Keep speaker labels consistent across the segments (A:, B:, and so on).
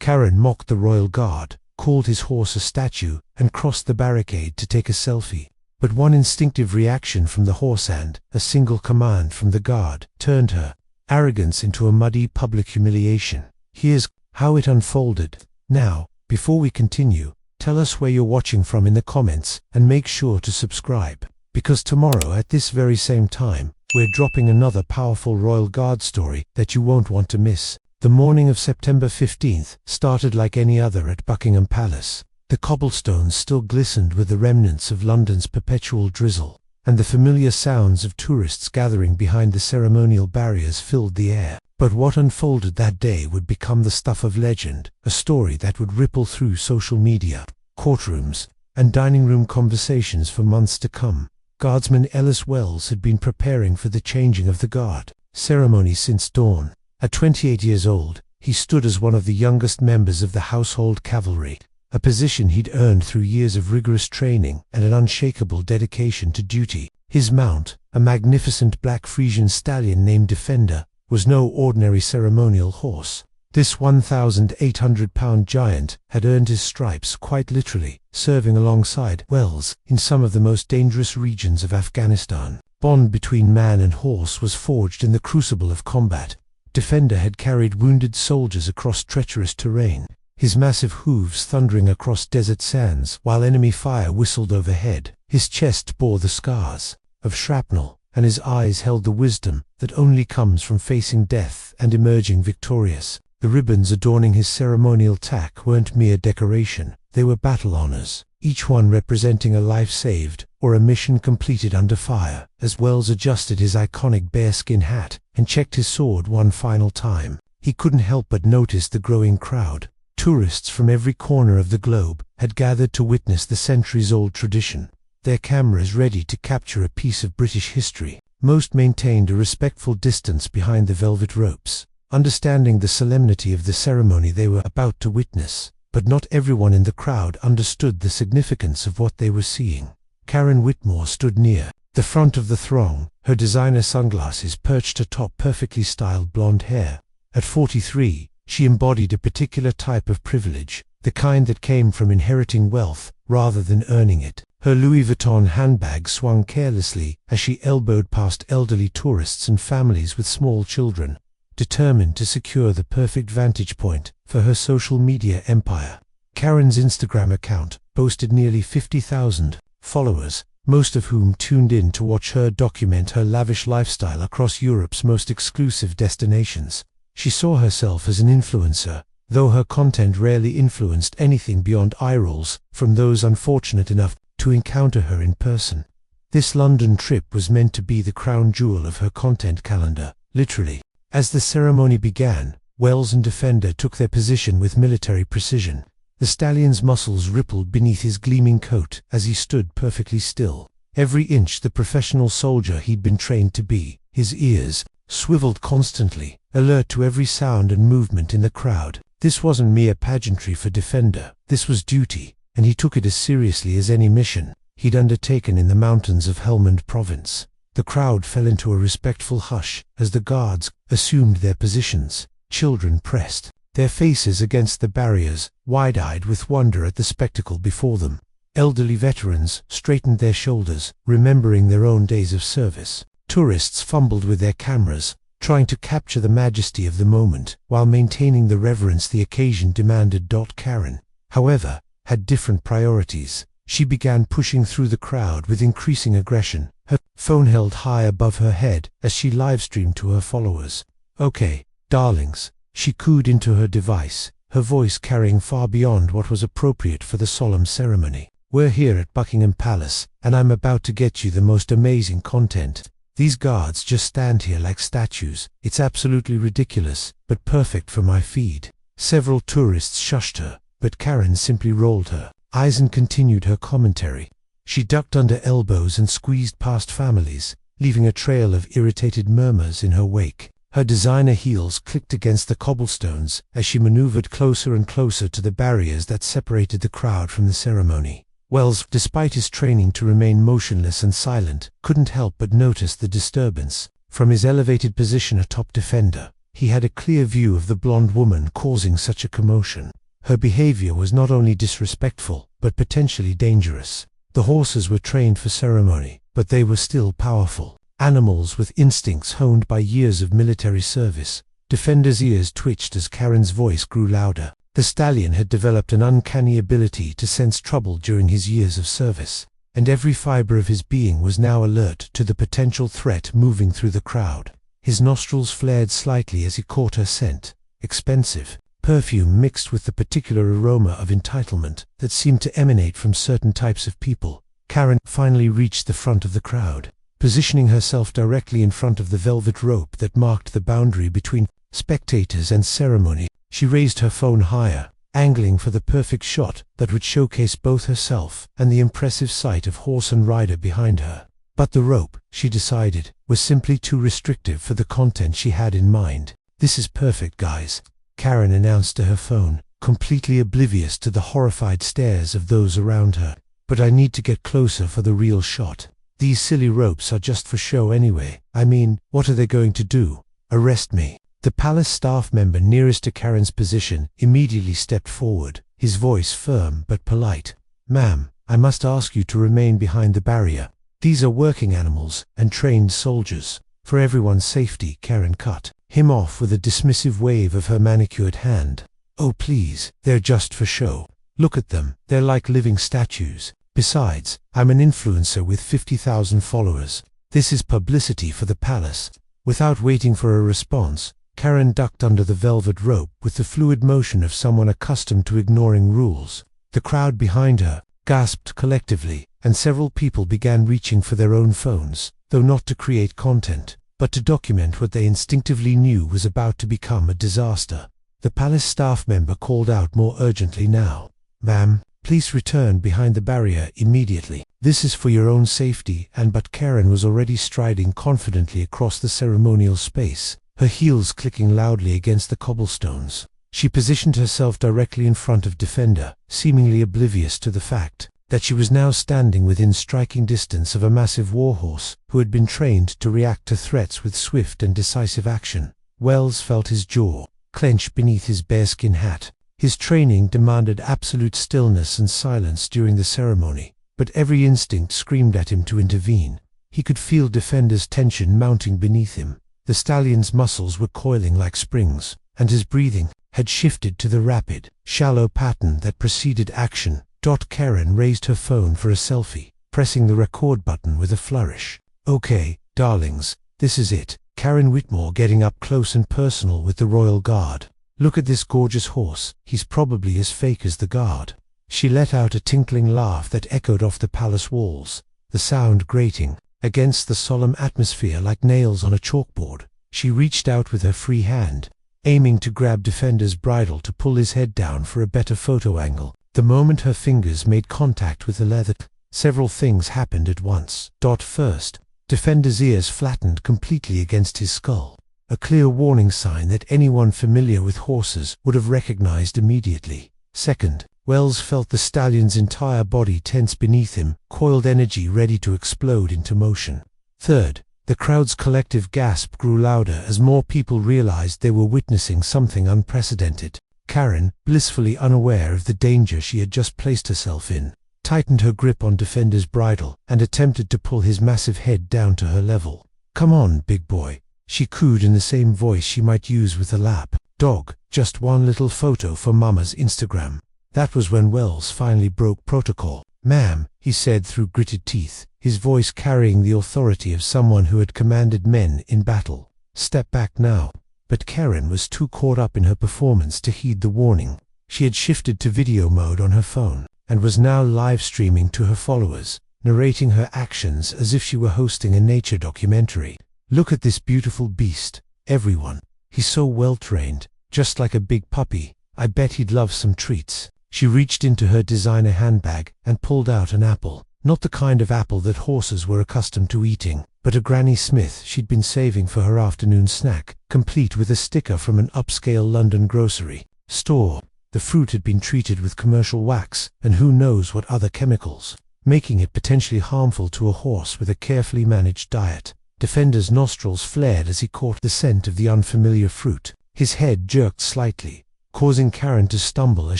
A: Karen mocked the royal guard, called his horse a statue, and crossed the barricade to take a selfie. But one instinctive reaction from the horse and a single command from the guard turned her arrogance into a muddy public humiliation. Here's how it unfolded. Now, before we continue, tell us where you're watching from in the comments and make sure to subscribe, because tomorrow at this very same time, we're dropping another powerful royal guard story that you won't want to miss. The morning of September 15th started like any other at Buckingham Palace. The cobblestones still glistened with the remnants of London's perpetual drizzle, and the familiar sounds of tourists gathering behind the ceremonial barriers filled the air. But what unfolded that day would become the stuff of legend, a story that would ripple through social media, courtrooms, and dining room conversations for months to come. Guardsman Ellis Wells had been preparing for the changing of the guard ceremony since dawn. At 28 years old, he stood as one of the youngest members of the household cavalry, a position he'd earned through years of rigorous training and an unshakable dedication to duty. His mount, a magnificent black Frisian stallion named Defender, was no ordinary ceremonial horse. This 1,800-pound giant had earned his stripes quite literally, serving alongside Wells in some of the most dangerous regions of Afghanistan. Bond between man and horse was forged in the crucible of combat. Defender had carried wounded soldiers across treacherous terrain, his massive hooves thundering across desert sands while enemy fire whistled overhead. His chest bore the scars of shrapnel, and his eyes held the wisdom that only comes from facing death and emerging victorious. The ribbons adorning his ceremonial tack weren't mere decoration, they were battle honors, each one representing a life saved or a mission completed under fire. As Wells adjusted his iconic bearskin hat and checked his sword one final time, he couldn't help but notice the growing crowd. Tourists from every corner of the globe had gathered to witness the centuries-old tradition, their cameras ready to capture a piece of British history. Most maintained a respectful distance behind the velvet ropes, understanding the solemnity of the ceremony they were about to witness. But not everyone in the crowd understood the significance of what they were seeing. Karen Whitmore stood near the front of the throng, her designer sunglasses perched atop perfectly styled blonde hair. At 43, she embodied a particular type of privilege, the kind that came from inheriting wealth rather than earning it. Her Louis Vuitton handbag swung carelessly as she elbowed past elderly tourists and families with small children, determined to secure the perfect vantage point for her social media empire. Karen's Instagram account boasted nearly 50,000 followers, most of whom tuned in to watch her document her lavish lifestyle across Europe's most exclusive destinations. She saw herself as an influencer, though her content rarely influenced anything beyond eye rolls from those unfortunate enough to encounter her in person. This London trip was meant to be the crown jewel of her content calendar, literally. As the ceremony began, Wells and Defender took their position with military precision. The stallion's muscles rippled beneath his gleaming coat as he stood perfectly still, every inch the professional soldier he'd been trained to be. His ears swiveled constantly, alert to every sound and movement in the crowd. This wasn't mere pageantry for Defender, this was duty, and he took it as seriously as any mission he'd undertaken in the mountains of Helmand Province. The crowd fell into a respectful hush as the guards assumed their positions. Children pressed their faces against the barriers, wide-eyed with wonder at the spectacle before them. Elderly veterans straightened their shoulders, remembering their own days of service. Tourists fumbled with their cameras, trying to capture the majesty of the moment while maintaining the reverence the occasion demanded. Karen, however, had different priorities. She began pushing through the crowd with increasing aggression, her phone held high above her head as she live-streamed to her followers. "Okay, darlings," she cooed into her device, her voice carrying far beyond what was appropriate for the solemn ceremony. "We're here at Buckingham Palace, and I'm about to get you the most amazing content. These guards just stand here like statues. It's absolutely ridiculous, but perfect for my feed." Several tourists shushed her, but Karen simply rolled her eyes and continued her commentary. She ducked under elbows and squeezed past families, leaving a trail of irritated murmurs in her wake. Her designer heels clicked against the cobblestones as she maneuvered closer and closer to the barriers that separated the crowd from the ceremony. Wells, despite his training to remain motionless and silent, couldn't help but notice the disturbance. From his elevated position atop Defender, he had a clear view of the blonde woman causing such a commotion. Her behavior was not only disrespectful, but potentially dangerous. The horses were trained for ceremony, but they were still powerful. Animals with instincts honed by years of military service. Defender's ears twitched as Karen's voice grew louder. The stallion had developed an uncanny ability to sense trouble during his years of service, and every fiber of his being was now alert to the potential threat moving through the crowd. His nostrils flared slightly as he caught her scent. Expensive perfume mixed with the particular aroma of entitlement that seemed to emanate from certain types of people. Karen finally reached the front of the crowd. Positioning herself directly in front of the velvet rope that marked the boundary between spectators and ceremony, she raised her phone higher, angling for the perfect shot that would showcase both herself and the impressive sight of horse and rider behind her. But the rope, she decided, was simply too restrictive for the content she had in mind. "This is perfect, guys," Karen announced to her phone, completely oblivious to the horrified stares of those around her. "But I need to get closer for the real shot. These silly ropes are just for show anyway. I mean, what are they going to do? Arrest me?" The palace staff member nearest to Karen's position immediately stepped forward, his voice firm but polite. "Ma'am, I must ask you to remain behind the barrier. These are working animals and trained soldiers. For everyone's safety." Karen cut him off with a dismissive wave of her manicured hand. "Oh please, they're just for show. Look at them, they're like living statues. Besides, I'm an influencer with 50,000 followers. This is publicity for the palace." Without waiting for a response, Karen ducked under the velvet rope with the fluid motion of someone accustomed to ignoring rules. The crowd behind her gasped collectively, and several people began reaching for their own phones, though not to create content, but to document what they instinctively knew was about to become a disaster. The palace staff member called out more urgently now. "Ma'am, please return behind the barrier immediately. This is for your own safety." But Karen was already striding confidently across the ceremonial space, her heels clicking loudly against the cobblestones. She positioned herself directly in front of Defender, seemingly oblivious to the fact that she was now standing within striking distance of a massive warhorse who had been trained to react to threats with swift and decisive action. Wells felt his jaw clench beneath his bearskin hat. His training demanded absolute stillness and silence during the ceremony, but every instinct screamed at him to intervene. He could feel Defender's tension mounting beneath him. The stallion's muscles were coiling like springs, and his breathing had shifted to the rapid, shallow pattern that preceded action. Karen raised her phone for a selfie, pressing the record button with a flourish. "Okay, darlings, this is it." Karen Whitmore getting up close and personal with the royal guard. "Look at this gorgeous horse, he's probably as fake as the guard." She let out a tinkling laugh that echoed off the palace walls, the sound grating against the solemn atmosphere like nails on a chalkboard. She reached out with her free hand, aiming to grab Defender's bridle to pull his head down for a better photo angle. The moment her fingers made contact with the leather, several things happened at once. First, Defender's ears flattened completely against his skull, a clear warning sign that anyone familiar with horses would have recognized immediately. Second, Wells felt the stallion's entire body tense beneath him, coiled energy ready to explode into motion. Third, the crowd's collective gasp grew louder as more people realized they were witnessing something unprecedented. Karen, blissfully unaware of the danger she had just placed herself in, tightened her grip on Defender's bridle and attempted to pull his massive head down to her level. "Come on, big boy," she cooed in the same voice she might use with a lap dog. "Just one little photo for Mama's Instagram." That was when Wells finally broke protocol. "Ma'am," he said through gritted teeth, his voice carrying the authority of someone who had commanded men in battle. "Step back now." But Karen was too caught up in her performance to heed the warning. She had shifted to video mode on her phone, and was now live streaming to her followers, narrating her actions as if she were hosting a nature documentary. "Look at this beautiful beast, everyone. He's so well trained, just like a big puppy. I bet he'd love some treats." She reached into her designer handbag and pulled out an apple. Not the kind of apple that horses were accustomed to eating, but a Granny Smith she'd been saving for her afternoon snack, complete with a sticker from an upscale London grocery store. The fruit had been treated with commercial wax and who knows what other chemicals, making it potentially harmful to a horse with a carefully managed diet. Defender's nostrils flared as he caught the scent of the unfamiliar fruit. His head jerked slightly, causing Karen to stumble as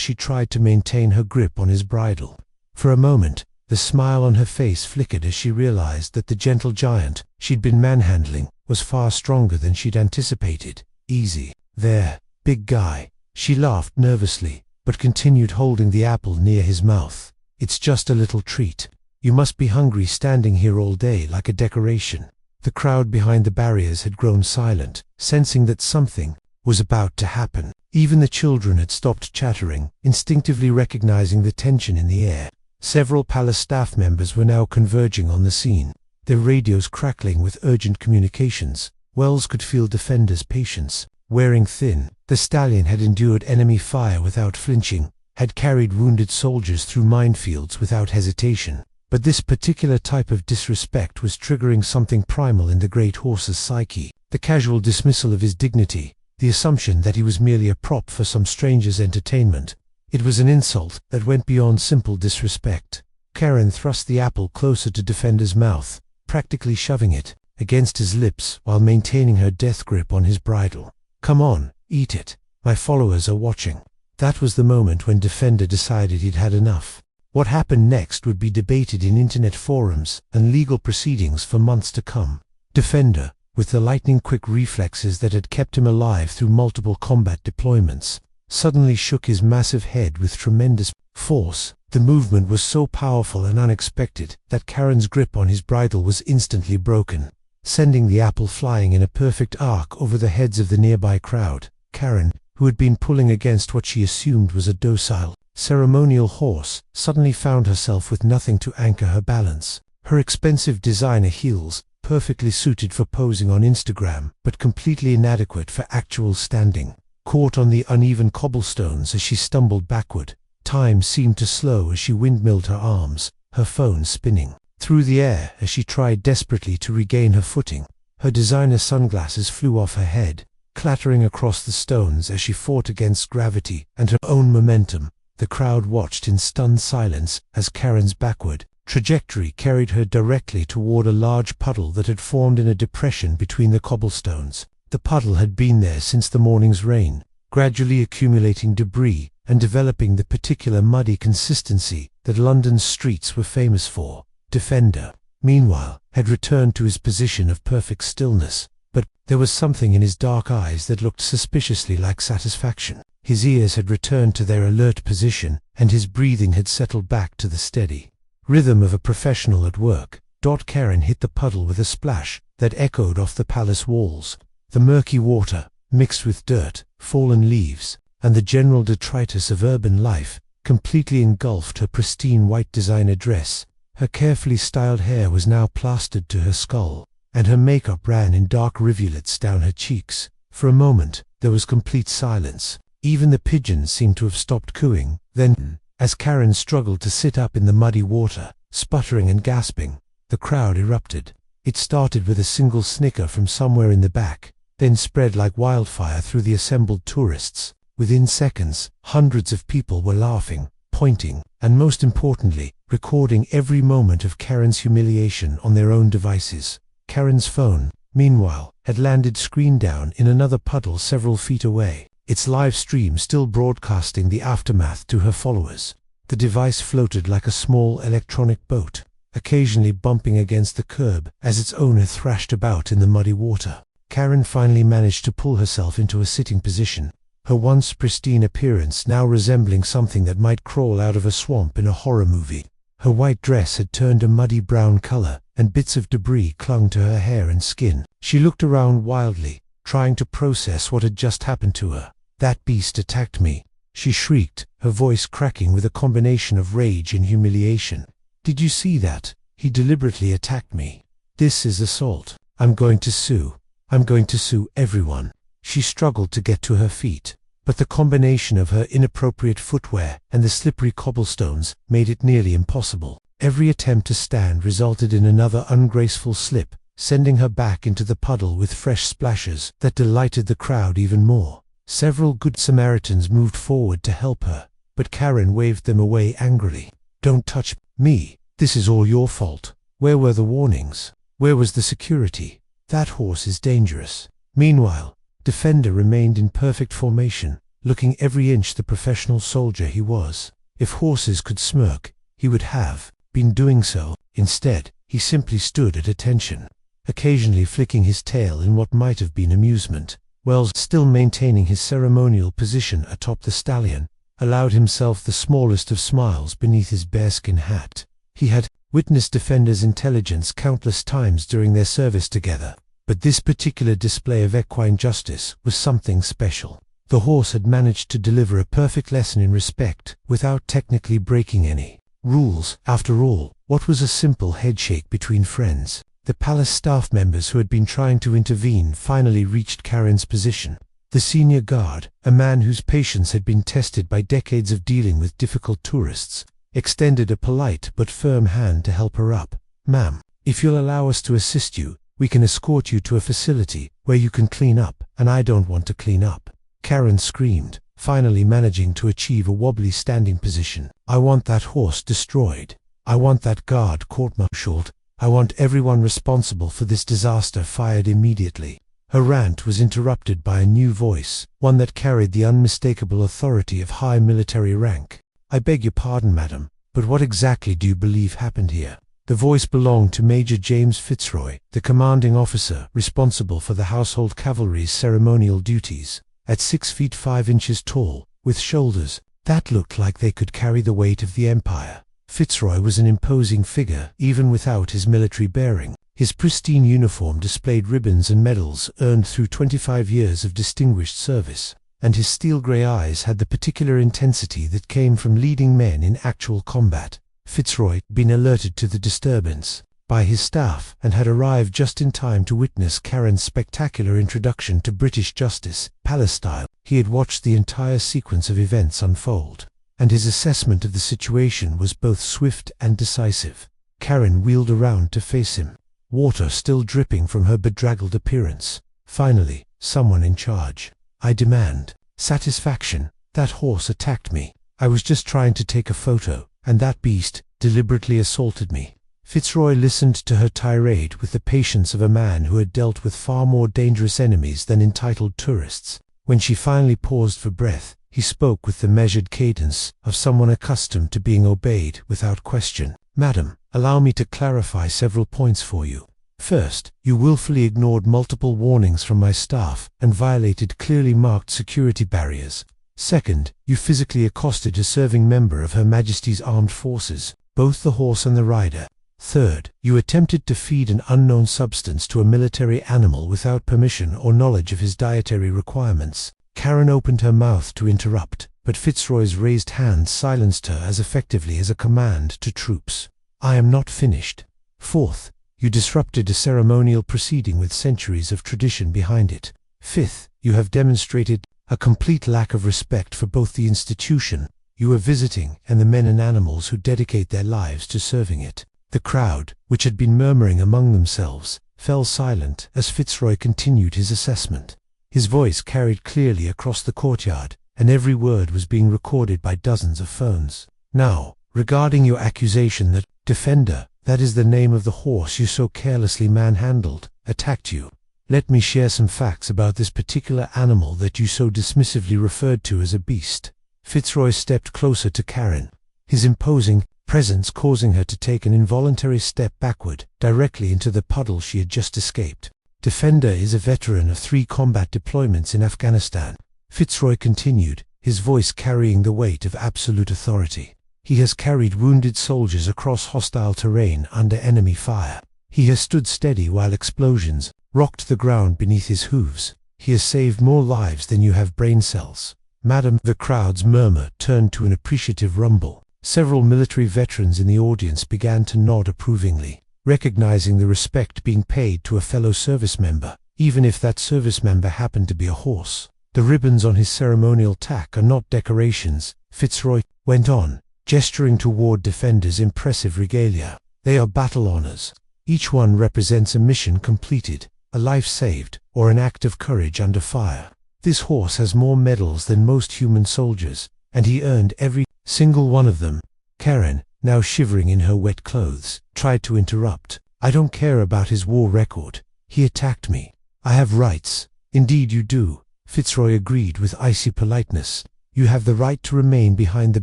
A: she tried to maintain her grip on his bridle. For a moment, the smile on her face flickered as she realized that the gentle giant she'd been manhandling was far stronger than she'd anticipated. "Easy there, big guy." She laughed nervously, but continued holding the apple near his mouth. "It's just a little treat. You must be hungry standing here all day like a decoration." The crowd behind the barriers had grown silent, sensing that something was about to happen. Even the children had stopped chattering, instinctively recognizing the tension in the air. Several palace staff members were now converging on the scene, their radios crackling with urgent communications. Wells could feel Defender's patience. Wearing thin, the stallion had endured enemy fire without flinching, had carried wounded soldiers through minefields without hesitation. But this particular type of disrespect was triggering something primal in the great horse's psyche. The casual dismissal of his dignity, the assumption that he was merely a prop for some stranger's entertainment. It was an insult that went beyond simple disrespect. Karen thrust the apple closer to Defender's mouth, practically shoving it against his lips while maintaining her death grip on his bridle. "Come on, eat it. My followers are watching." That was the moment when Defender decided he'd had enough. What happened next would be debated in internet forums and legal proceedings for months to come. Defender, with the lightning-quick reflexes that had kept him alive through multiple combat deployments, suddenly shook his massive head with tremendous force. The movement was so powerful and unexpected that Karen's grip on his bridle was instantly broken, sending the apple flying in a perfect arc over the heads of the nearby crowd. Karen, who had been pulling against what she assumed was a docile, ceremonial horse, suddenly found herself with nothing to anchor her balance. Her expensive designer heels, perfectly suited for posing on Instagram, but completely inadequate for actual standing, caught on the uneven cobblestones as she stumbled backward. Time seemed to slow as she windmilled her arms, her phone spinning through the air as she tried desperately to regain her footing. Her designer sunglasses flew off her head, clattering across the stones as she fought against gravity and her own momentum. The crowd watched in stunned silence as Karen's backward trajectory carried her directly toward a large puddle that had formed in a depression between the cobblestones. The puddle had been there since the morning's rain, gradually accumulating debris and developing the particular muddy consistency that London's streets were famous for. Defender, meanwhile, had returned to his position of perfect stillness, but there was something in his dark eyes that looked suspiciously like satisfaction. His ears had returned to their alert position, and his breathing had settled back to the steady rhythm of a professional at work. Karen hit the puddle with a splash that echoed off the palace walls. The murky water, mixed with dirt, fallen leaves, and the general detritus of urban life, completely engulfed her pristine white designer dress. Her carefully styled hair was now plastered to her skull, and her makeup ran in dark rivulets down her cheeks. For a moment, there was complete silence. Even the pigeons seemed to have stopped cooing. Then, as Karen struggled to sit up in the muddy water, sputtering and gasping, the crowd erupted. It started with a single snicker from somewhere in the back, then spread like wildfire through the assembled tourists. Within seconds, hundreds of people were laughing, pointing, and most importantly, recording every moment of Karen's humiliation on their own devices. Karen's phone, meanwhile, had landed screen down in another puddle several feet away, its live stream still broadcasting the aftermath to her followers. The device floated like a small electronic boat, occasionally bumping against the curb as its owner thrashed about in the muddy water. Karen finally managed to pull herself into a sitting position, her once pristine appearance now resembling something that might crawl out of a swamp in a horror movie. Her white dress had turned a muddy brown color, and bits of debris clung to her hair and skin. She looked around wildly, trying to process what had just happened to her. "That beast attacked me," she shrieked, her voice cracking with a combination of rage and humiliation. "Did you see that? He deliberately attacked me. This is assault. I'm going to sue. I'm going to sue everyone." She struggled to get to her feet, but the combination of her inappropriate footwear and the slippery cobblestones made it nearly impossible. Every attempt to stand resulted in another ungraceful slip, sending her back into the puddle with fresh splashes that delighted the crowd even more. Several good Samaritans moved forward to help her, but Karen waved them away angrily. "Don't touch me. This is all your fault. Where were the warnings? Where was the security? That horse is dangerous." Meanwhile, Defender remained in perfect formation, looking every inch the professional soldier he was. If horses could smirk, he would have been doing so. Instead, he simply stood at attention, occasionally flicking his tail in what might have been amusement. Wells, still maintaining his ceremonial position atop the stallion, allowed himself the smallest of smiles beneath his bearskin hat. He had witnessed Defender's intelligence countless times during their service together, but this particular display of equine justice was something special. The horse had managed to deliver a perfect lesson in respect without technically breaking any rules. After all, what was a simple headshake between friends? The palace staff members who had been trying to intervene finally reached Karen's position. The senior guard, a man whose patience had been tested by decades of dealing with difficult tourists, extended a polite but firm hand to help her up. "Ma'am, if you'll allow us to assist you, we can escort you to a facility where you can clean up." "And I don't want to clean up," Karen screamed, finally managing to achieve a wobbly standing position. "I want that horse destroyed. I want that guard court-martialed. I want everyone responsible for this disaster fired immediately." Her rant was interrupted by a new voice, one that carried the unmistakable authority of high military rank. "I beg your pardon, madam, but what exactly do you believe happened here?" The voice belonged to Major James Fitzroy, the commanding officer responsible for the household cavalry's ceremonial duties. At 6 feet 5 inches tall, with shoulders that looked like they could carry the weight of the empire, Fitzroy was an imposing figure even without his military bearing. His pristine uniform displayed ribbons and medals earned through 25 years of distinguished service, and his steel-gray eyes had the particular intensity that came from leading men in actual combat. Fitzroy had been alerted to the disturbance by his staff and had arrived just in time to witness Karen's spectacular introduction to British justice, palace style. He had watched the entire sequence of events unfold, and his assessment of the situation was both swift and decisive. Karen wheeled around to face him, water still dripping from her bedraggled appearance. "Finally, someone in charge. I demand satisfaction. That horse attacked me. I was just trying to take a photo, and that beast deliberately assaulted me." Fitzroy listened to her tirade with the patience of a man who had dealt with far more dangerous enemies than entitled tourists. When she finally paused for breath, he spoke with the measured cadence of someone accustomed to being obeyed without question. "Madam, allow me to clarify several points for you. First, you willfully ignored multiple warnings from my staff and violated clearly marked security barriers. Second, you physically accosted a serving member of Her Majesty's Armed Forces, both the horse and the rider. Third, you attempted to feed an unknown substance to a military animal without permission or knowledge of his dietary requirements." Karen opened her mouth to interrupt, but Fitzroy's raised hand silenced her as effectively as a command to troops. "I am not finished." Fourth, you disrupted a ceremonial proceeding with centuries of tradition behind it. Fifth, you have demonstrated a complete lack of respect for both the institution you were visiting and the men and animals who dedicate their lives to serving it. The crowd, which had been murmuring among themselves, fell silent as Fitzroy continued his assessment. His voice carried clearly across the courtyard, and every word was being recorded by dozens of phones. "Now, regarding your accusation that Defender, that is the name of the horse you so carelessly manhandled, attacked you, let me share some facts about this particular animal that you so dismissively referred to as a beast." Fitzroy stepped closer to Karen, his imposing presence causing her to take an involuntary step backward, directly into the puddle she had just escaped. "Defender is a veteran of 3 combat deployments in Afghanistan," Fitzroy continued, his voice carrying the weight of absolute authority. "He has carried wounded soldiers across hostile terrain under enemy fire. He has stood steady while explosions rocked the ground beneath his hooves. He has saved more lives than you have brain cells." "Madam," the crowd's murmur turned to an appreciative rumble. Several military veterans in the audience began to nod approvingly, recognizing the respect being paid to a fellow service member, even if that service member happened to be a horse. "The ribbons on his ceremonial tack are not decorations," Fitzroy went on, gesturing toward Defender's impressive regalia. "They are battle honors. Each one represents a mission completed, a life saved, or an act of courage under fire. This horse has more medals than most human soldiers, and he earned every single one of them." Karen, now shivering in her wet clothes, tried to interrupt. "I don't care about his war record. He attacked me. I have rights. Indeed you do, Fitzroy agreed with icy politeness. You have the right to remain behind the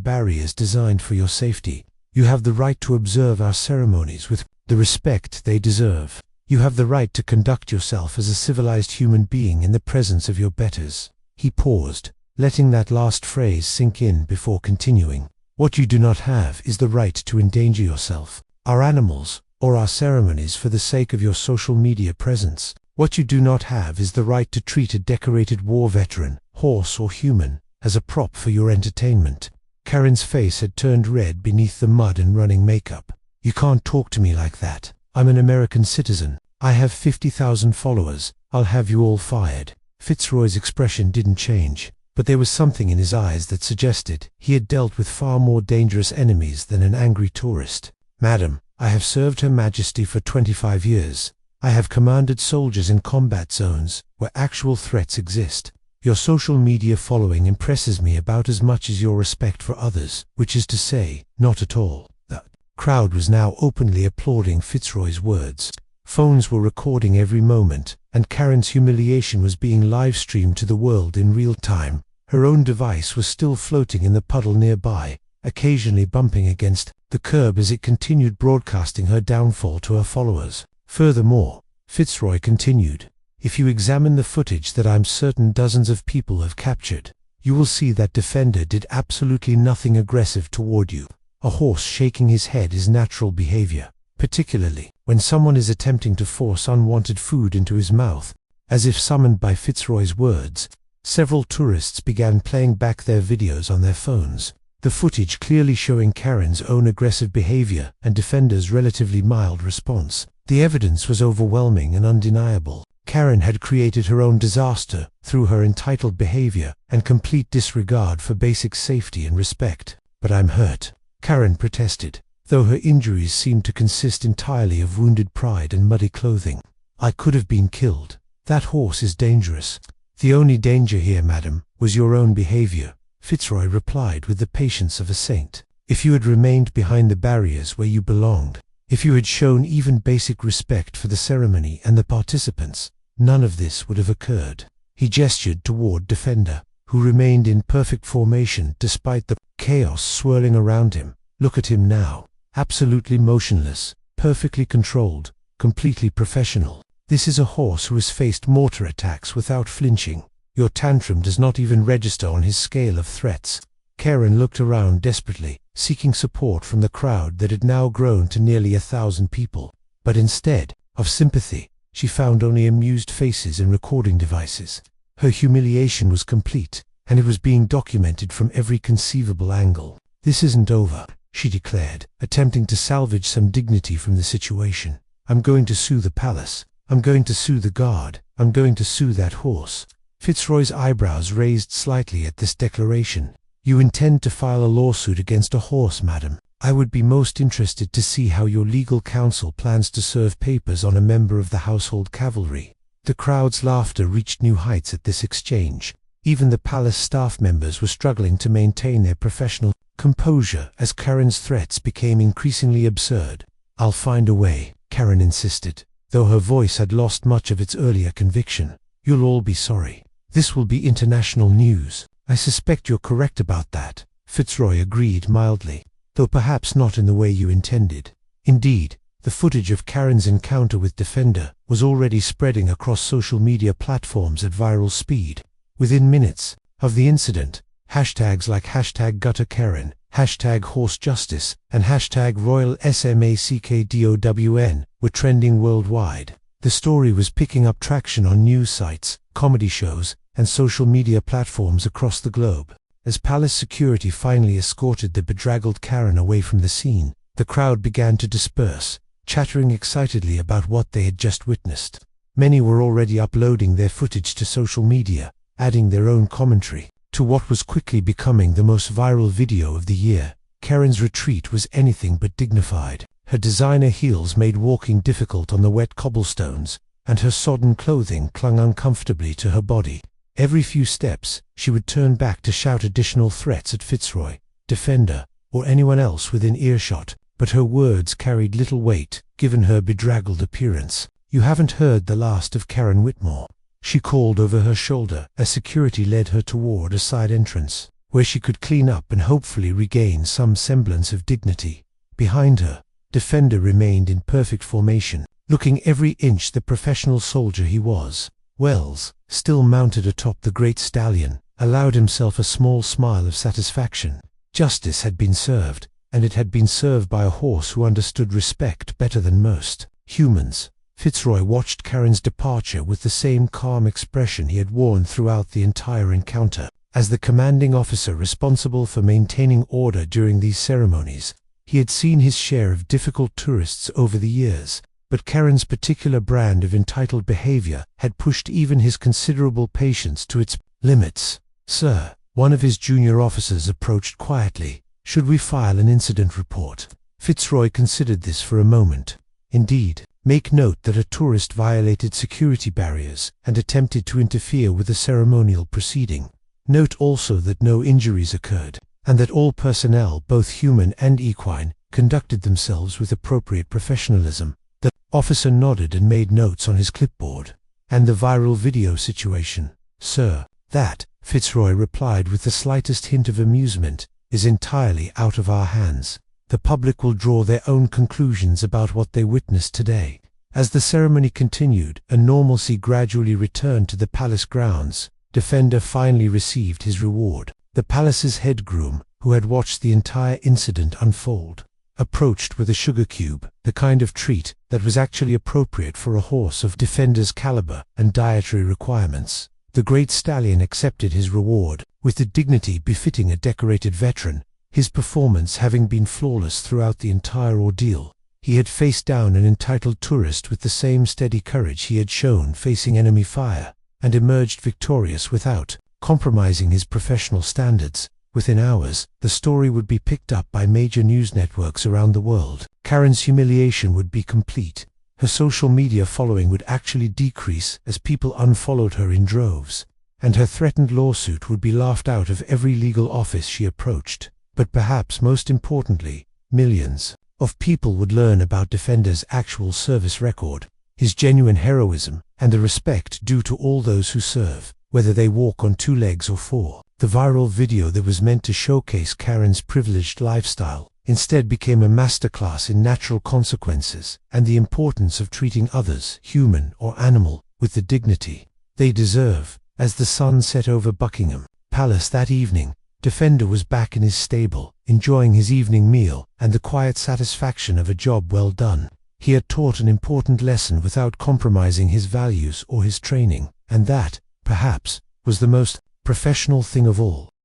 A: barriers designed for your safety. You have the right to observe our ceremonies with the respect they deserve. You have the right to conduct yourself as a civilized human being in the presence of your betters. He paused, letting that last phrase sink in before continuing. What you do not have is the right to endanger yourself, our animals, or our ceremonies for the sake of your social media presence. What you do not have is the right to treat a decorated war veteran, horse or human, as a prop for your entertainment. Karen's face had turned red beneath the mud and running makeup. You can't talk to me like that. I'm an American citizen. I have 50,000 followers. I'll have you all fired. Fitzroy's expression didn't change, but there was something in his eyes that suggested he had dealt with far more dangerous enemies than an angry tourist. Madam, I have served Her Majesty for 25 years. I have commanded soldiers in combat zones where actual threats exist. Your social media following impresses me about as much as your respect for others, which is to say, not at all. The crowd was now openly applauding Fitzroy's words. Phones were recording every moment, and Karen's humiliation was being live-streamed to the world in real time. Her own device was still floating in the puddle nearby, occasionally bumping against the curb as it continued broadcasting her downfall to her followers. Furthermore, Fitzroy continued, if you examine the footage that I'm certain dozens of people have captured, you will see that Defender did absolutely nothing aggressive toward you. A horse shaking his head is natural behavior, particularly when someone is attempting to force unwanted food into his mouth. As if summoned by Fitzroy's words, several tourists began playing back their videos on their phones, the footage clearly showing Karen's own aggressive behavior and Defender's relatively mild response. The evidence was overwhelming and undeniable. Karen had created her own disaster through her entitled behavior and complete disregard for basic safety and respect. But I'm hurt, Karen protested, though her injuries seemed to consist entirely of wounded pride and muddy clothing. I could have been killed. That horse is dangerous. The only danger here, madam, was your own behavior, Fitzroy replied with the patience of a saint. If you had remained behind the barriers where you belonged, if you had shown even basic respect for the ceremony and the participants, none of this would have occurred. He gestured toward Defender, who remained in perfect formation despite the chaos swirling around him. Look at him now, absolutely motionless, perfectly controlled, completely professional. This is a horse who has faced mortar attacks without flinching. Your tantrum does not even register on his scale of threats. Karen looked around desperately, seeking support from the crowd that had now grown to nearly 1,000 people. But instead of sympathy, she found only amused faces and recording devices. Her humiliation was complete, and it was being documented from every conceivable angle. This isn't over, she declared, attempting to salvage some dignity from the situation. I'm going to sue the palace. I'm going to sue the guard. I'm going to sue that horse. Fitzroy's eyebrows raised slightly at this declaration. You intend to file a lawsuit against a horse, madam? I would be most interested to see how your legal counsel plans to serve papers on a member of the household cavalry. The crowd's laughter reached new heights at this exchange. Even the palace staff members were struggling to maintain their professional composure as Karen's threats became increasingly absurd. I'll find a way, Karen insisted, though her voice had lost much of its earlier conviction. You'll all be sorry. This will be international news. I suspect you're correct about that, Fitzroy agreed mildly, though perhaps not in the way you intended. Indeed, the footage of Karen's encounter with Defender was already spreading across social media platforms at viral speed. Within minutes of the incident, hashtags like #GutterKaren, #HorseJustice, and #RoyalSmackDown were trending worldwide. The story was picking up traction on news sites, comedy shows, and social media platforms across the globe. As palace security finally escorted the bedraggled Karen away from the scene, the crowd began to disperse, chattering excitedly about what they had just witnessed. Many were already uploading their footage to social media, adding their own commentary to what was quickly becoming the most viral video of the year. Karen's retreat was anything but dignified. Her designer heels made walking difficult on the wet cobblestones, and her sodden clothing clung uncomfortably to her body. Every few steps, she would turn back to shout additional threats at Fitzroy, Defender, or anyone else within earshot, but her words carried little weight, given her bedraggled appearance. "You haven't heard the last of Karen Whitmore," she called over her shoulder as security led her toward a side entrance, where she could clean up and hopefully regain some semblance of dignity. Behind her, Defender remained in perfect formation, looking every inch the professional soldier he was. Wells, still mounted atop the great stallion, allowed himself a small smile of satisfaction. Justice had been served, and it had been served by a horse who understood respect better than most humans. Fitzroy watched Karen's departure with the same calm expression he had worn throughout the entire encounter. As the commanding officer responsible for maintaining order during these ceremonies, he had seen his share of difficult tourists over the years, but Karen's particular brand of entitled behavior had pushed even his considerable patience to its limits. "Sir," one of his junior officers approached quietly, "should we file an incident report?" Fitzroy considered this for a moment. "Indeed. Make note that a tourist violated security barriers and attempted to interfere with the ceremonial proceeding. Note also that no injuries occurred, and that all personnel, both human and equine, conducted themselves with appropriate professionalism." The officer nodded and made notes on his clipboard. "And the viral video situation?" "Sir, that," Fitzroy replied with the slightest hint of amusement, "is entirely out of our hands. The public will draw their own conclusions about what they witnessed today." As the ceremony continued and normalcy gradually returned to the palace grounds, Defender finally received his reward. The palace's head groom, who had watched the entire incident unfold, approached with a sugar cube, the kind of treat that was actually appropriate for a horse of Defender's caliber and dietary requirements. The great stallion accepted his reward with the dignity befitting a decorated veteran, his performance having been flawless throughout the entire ordeal. He had faced down an entitled tourist with the same steady courage he had shown facing enemy fire, and emerged victorious without compromising his professional standards. Within hours, the story would be picked up by major news networks around the world. Karen's humiliation would be complete. Her social media following would actually decrease as people unfollowed her in droves, and her threatened lawsuit would be laughed out of every legal office she approached. But perhaps most importantly, millions of people would learn about Defender's actual service record, his genuine heroism, and the respect due to all those who serve, whether they walk on 2 legs or 4. The viral video that was meant to showcase Karen's privileged lifestyle instead became a masterclass in natural consequences and the importance of treating others, human or animal, with the dignity they deserve. As the sun set over Buckingham Palace that evening, Defender was back in his stable, enjoying his evening meal and the quiet satisfaction of a job well done. He had taught an important lesson without compromising his values or his training, and that, perhaps, was the most professional thing of all.